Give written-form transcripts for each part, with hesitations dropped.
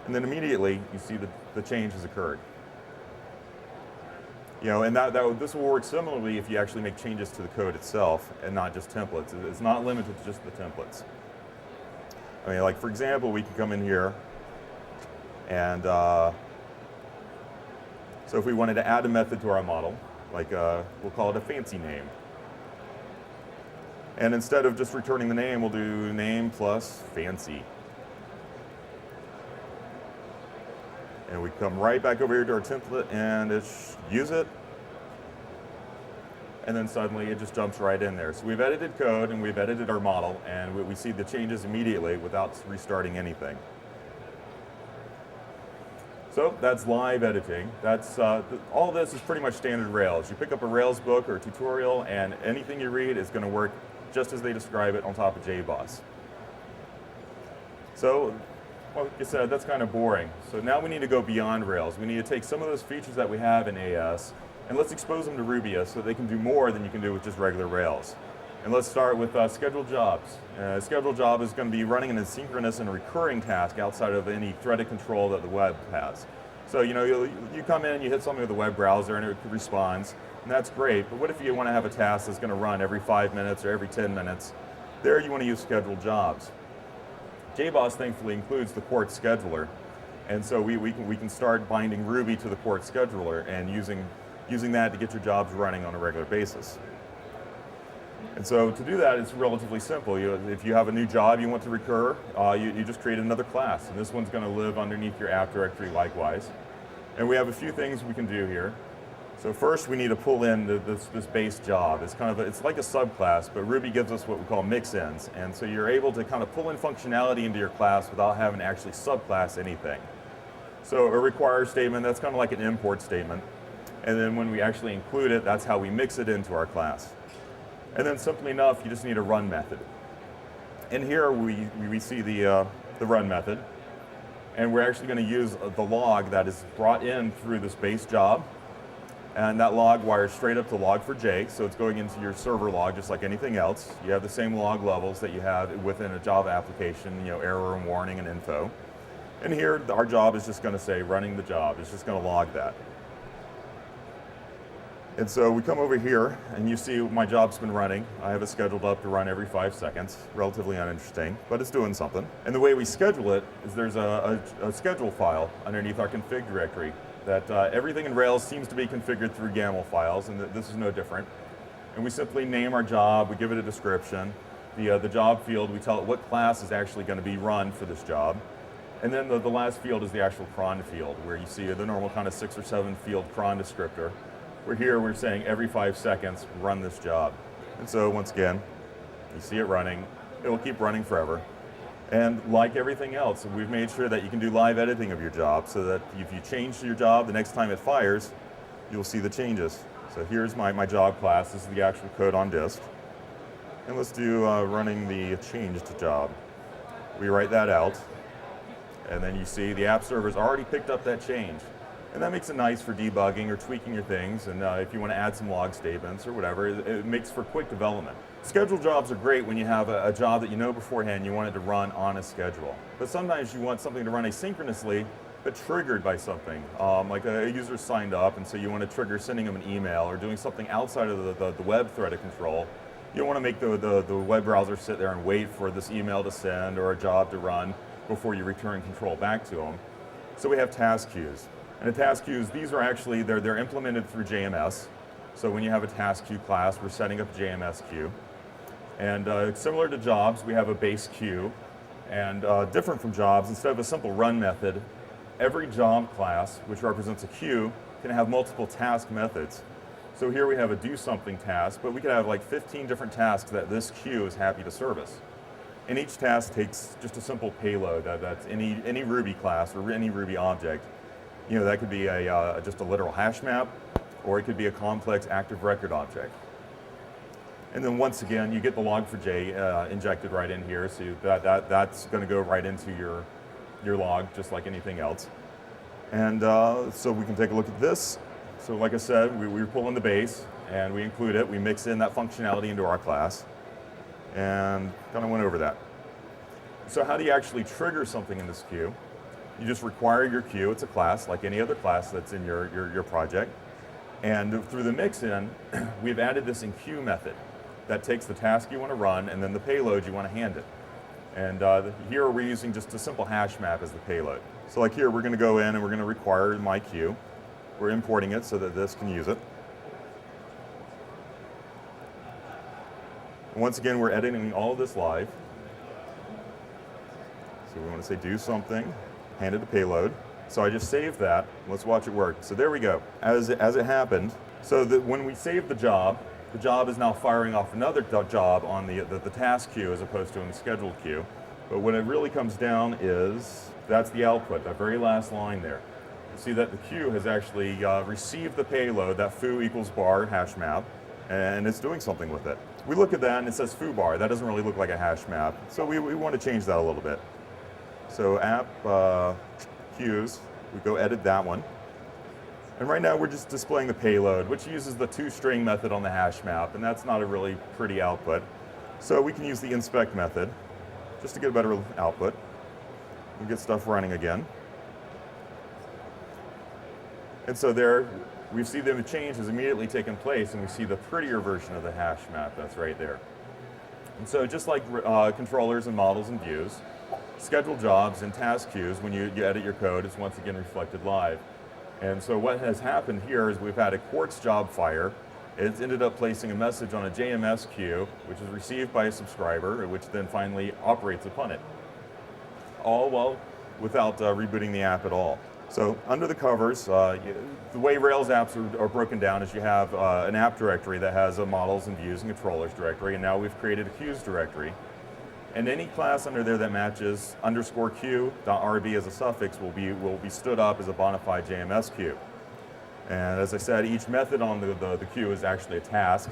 and then immediately you see the change has occurred. And this will work similarly if you actually make changes to the code itself and not just templates. It's not limited to just the templates. I mean, like for example, we can come in here and so if we wanted to add a method to our model, like we'll call it a fancy name. And instead of just returning the name, we'll do name plus fancy. And we come right back over here to our template and use it. And then suddenly it just jumps right in there. So we've edited code and we've edited our model, and we see the changes immediately without restarting anything. So that's live editing. That's all this is pretty much standard Rails. You pick up a Rails book or a tutorial, and anything you read is going to work just as they describe it on top of JBoss. So, like I said, that's kind of boring. So now we need to go beyond Rails. We need to take some of those features that we have in AS and let's expose them to Rubia so they can do more than you can do with just regular Rails. And let's start with scheduled jobs. Scheduled job is going to be running an asynchronous and recurring task outside of any threaded control that the web has. So you come in, you hit something with the web browser and it responds, and that's great. But what if you want to have a task that's going to run every 5 minutes or every 10 minutes? There you want to use scheduled jobs. JBoss thankfully includes the Quart scheduler, and so we can start binding Ruby to the Quart scheduler and using that to get your jobs running on a regular basis. And so to do that, it's relatively simple. If you have a new job you want to recur, you just create another class, and this one's going to live underneath your app directory likewise. And we have a few things we can do here. So first, we need to pull in this base job. It's like a subclass, but Ruby gives us what we call mix-ins, and so you're able to kind of pull in functionality into your class without having to actually subclass anything. So a require statement, that's kind of like an import statement, and then when we actually include it, that's how we mix it into our class. And then simply enough, you just need a run method. And here we see the run method, and we're actually going to use the log that is brought in through this base job. And that log wires straight up to log4j, so it's going into your server log just like anything else. You have the same log levels that you have within a Java application, error and warning and info. And here, our job is just going to say running the job. It's just going to log that. And so we come over here, and you see my job's been running. I have it scheduled up to run every 5 seconds. Relatively uninteresting, but it's doing something. And the way we schedule it is there's a schedule file underneath our config directory that everything in Rails seems to be configured through YAML files, and this is no different. And we simply name our job, we give it a description. The job field, we tell it what class is actually going to be run for this job. And then the last field is the actual cron field, where you see the normal kind of 6 or 7 field cron descriptor. We're saying every 5 seconds, run this job. And so once again, you see it running, it will keep running forever. And like everything else, we've made sure that you can do live editing of your job so that if you change your job, the next time it fires, you'll see the changes. So here's my job class. This is the actual code on disk. And let's do running the changed job. We write that out. And then you see the app server's already picked up that change. And that makes it nice for debugging or tweaking your things. And if you want to add some log statements or whatever, it makes for quick development. Scheduled jobs are great when you have a job that you know beforehand you want it to run on a schedule. But sometimes you want something to run asynchronously, but triggered by something. Like a user signed up, and so you want to trigger sending them an email or doing something outside of the web threaded control. You don't want to make the web browser sit there and wait for this email to send or a job to run before you return control back to them. So we have task queues. And the task queues, these are actually, they're implemented through JMS. So when you have a task queue class, we're setting up a JMS queue. And similar to jobs, we have a base queue. And different from jobs, instead of a simple run method, every job class, which represents a queue, can have multiple task methods. So here we have a do something task, but we could have like 15 different tasks that this queue is happy to service. And each task takes just a simple payload that's any Ruby class or any Ruby object. That could be just a literal hash map, or it could be a complex active record object. And then once again, you get the log4j injected right in here, so that's going to go right into your log, just like anything else. And so we can take a look at this. So like I said, we pull in the base, and we include it. We mix in that functionality into our class, and kind of went over that. So how do you actually trigger something in this queue? You just require your queue. It's a class like any other class that's in your project. And through the mix-in, we've added this enqueue method that takes the task you want to run and then the payload you want to hand it. And here we're using just a simple hash map as the payload. So like here, we're going to go in and we're going to require my queue. We're importing it so that this can use it. And once again, we're editing all of this live. So we want to say do something, hand it a payload. So I just saved that. Let's watch it work. So there we go. As it happened, so that when we save the job is now firing off another job on the task queue as opposed to in the scheduled queue. But when it really comes down is, that's the output, that very last line there. You see that the queue has actually received the payload, that foo equals bar hash map, and it's doing something with it. We look at that and it says foo bar. That doesn't really look like a hash map. So we want to change that a little bit. So app queues, we go edit that one. And right now we're just displaying the payload, which uses the toString method on the hash map, and that's not a really pretty output. So we can use the inspect method just to get a better output. We get stuff running again. And so there, we see the change has immediately taken place, and we see the prettier version of the hash map that's right there. And so just like controllers and models and views, scheduled jobs and task queues, when you edit your code, it's once again reflected live. And so what has happened here is we've had a Quartz job fire. It's ended up placing a message on a JMS queue, which is received by a subscriber, which then finally operates upon it. All while without rebooting the app at all. So under the covers, the way Rails apps are broken down is you have an app directory that has a models and views and controllers directory, and now we've created a queues directory. And any class under there that matches _queue.rb as a suffix will be stood up as a bona fide JMS queue. And as I said, each method on the queue is actually a task,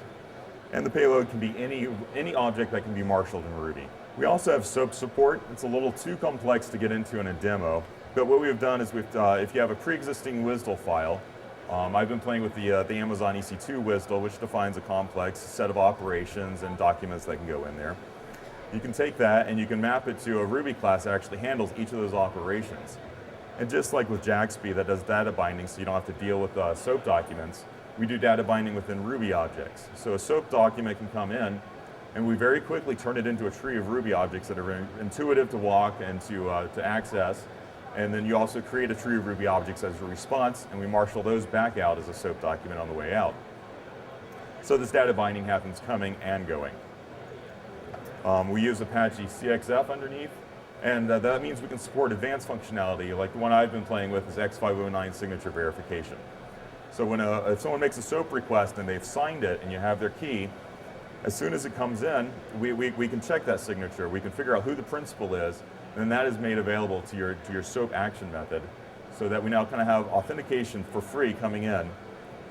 and the payload can be any object that can be marshaled in Ruby. We also have SOAP support. It's a little too complex to get into in a demo, but what we've done is if you have a pre-existing WSDL file, I've been playing with the Amazon EC2 WSDL, which defines a complex set of operations and documents that can go in there. You can take that and you can map it to a Ruby class that actually handles each of those operations. And just like with JAXB that does data binding so you don't have to deal with SOAP documents, we do data binding within Ruby objects. So a SOAP document can come in and we very quickly turn it into a tree of Ruby objects that are intuitive to walk and to access. And then you also create a tree of Ruby objects as a response, and we marshal those back out as a SOAP document on the way out. So this data binding happens coming and going. We use Apache CXF underneath, and that means we can support advanced functionality, like the one I've been playing with is X509 signature verification. So when if someone makes a SOAP request and they've signed it and you have their key, as soon as it comes in, we can check that signature. We can figure out who the principal is, and then that is made available to your SOAP action method, so that we now kind of have authentication for free coming in,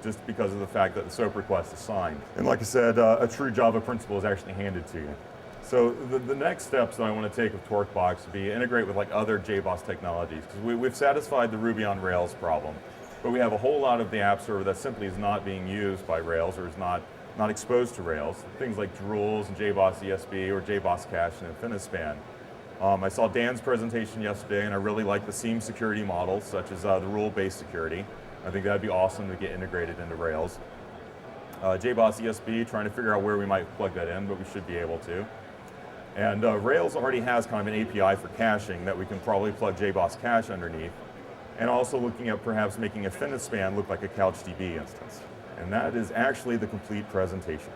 just because of the fact that the SOAP request is signed. And like I said, a true Java principal is actually handed to you. So the next steps that I want to take with TorqueBox would be integrate with like other JBoss technologies, because we've satisfied the Ruby on Rails problem, but we have a whole lot of the app server that simply is not being used by Rails or is not exposed to Rails. Things like Drools and JBoss ESB or JBoss Cache and Infinispan. I saw Dan's presentation yesterday, and I really like the SIEM security models, such as the rule-based security. I think that'd be awesome to get integrated into Rails. JBoss ESB, trying to figure out where we might plug that in, but we should be able to. And Rails already has kind of an API for caching that we can probably plug JBoss Cache underneath, and also looking at perhaps making Infinispan look like a CouchDB instance. And that is actually the complete presentation.